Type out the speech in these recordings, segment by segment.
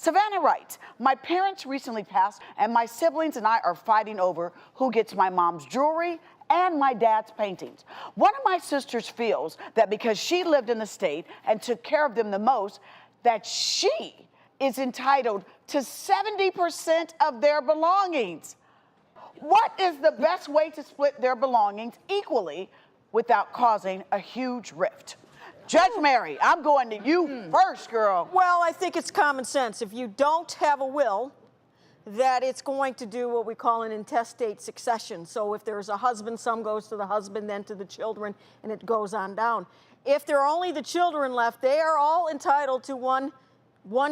Savannah writes, my parents recently passed and my siblings and I are fighting over who gets my mom's jewelry and my dad's paintings. One of my sisters feels that because she lived in the state and took care of them the most, that she is entitled to 70% of their belongings. What is the best way to split their belongings equally without causing a huge rift? Judge Mary, I'm going to you first, girl. Well, I think it's common sense. If you don't have a will, that it's going to do what we call an intestate succession. So if there's a husband, some goes to the husband, then to the children, and it goes on down. If there are only the children left, they are all entitled to one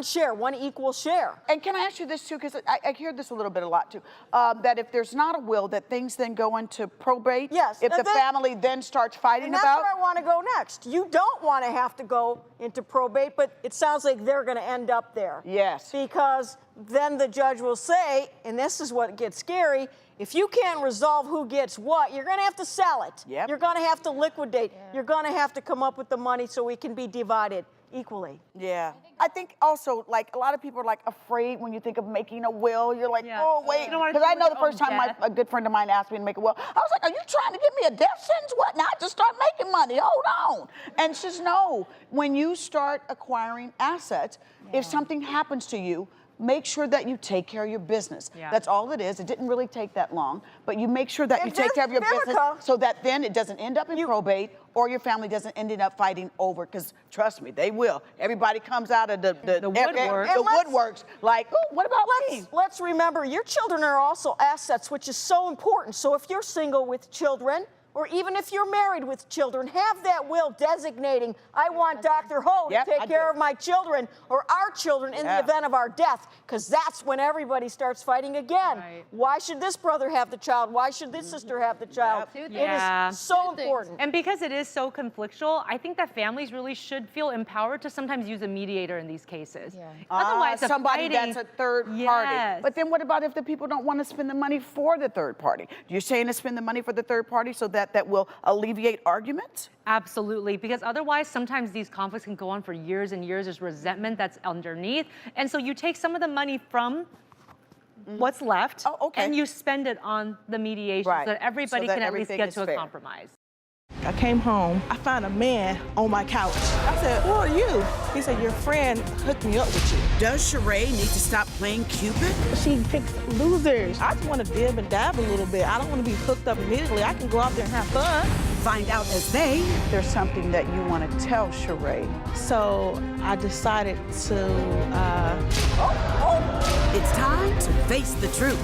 share, one equal share. And can I ask you this too, because I hear this a lot too, that if there's not a will, that things then go into probate? Yes. If the family then starts fighting and that's about? where I want to go next. You don't want to have to go into probate, but it sounds like they're going to end up there. Yes. Because then the judge will say, and this is what gets scary, if you can't resolve who gets what, you're going to have to sell it. Yep. You're going to have to liquidate. Yeah. You're going to have to come up with the money so it can be divided equally. Yeah. I think also, like, a lot of people are, like, afraid when you think of making a will. You're like, oh, wait. Because I know the first time a good friend of mine asked me to make a will, I was like, are you trying to give me a death sentence? What? Now just start making money. Hold on. And she says, no. When you start acquiring assets, if something happens to you, make sure that you take care of your business. Yeah. That's all it is. It didn't really take that long, but you make sure that you take care of your business so that then it doesn't end up in probate or your family doesn't end up fighting over, because trust me, they will. Everybody comes out of the woodworks like, oh, what about me? Let's remember, your children are also assets, which is so important. So if you're single with children, or even if you're married with children, have that will designating, I want Dr. Ho to take care of my children or our children in the event of our death, because that's when everybody starts fighting again. Right. Why should this brother have the child? Why should this sister have the child? It is so important. And because it is so conflictual, I think that families really should feel empowered to sometimes use a mediator in these cases. Yeah. Otherwise, somebody that's a third party. But then what about if the people don't want to spend the money for the third party? You're saying to spend the money for the third party so that will alleviate arguments? Absolutely, because otherwise sometimes these conflicts can go on for years and years. There's resentment that's underneath. And so you take some of the money from what's left and you spend it on the mediation so that everybody can at least get to a compromise. I came home, I found a man on my couch. I said, who are you? He said, your friend hooked me up with you. Does Sheree need to stop playing Cupid? She picks losers. I just want to dib and dab a little bit. I don't want to be hooked up immediately. I can go out there and have fun. Find out as there's something that you want to tell Sheree. So I decided to... It's time to face the truth.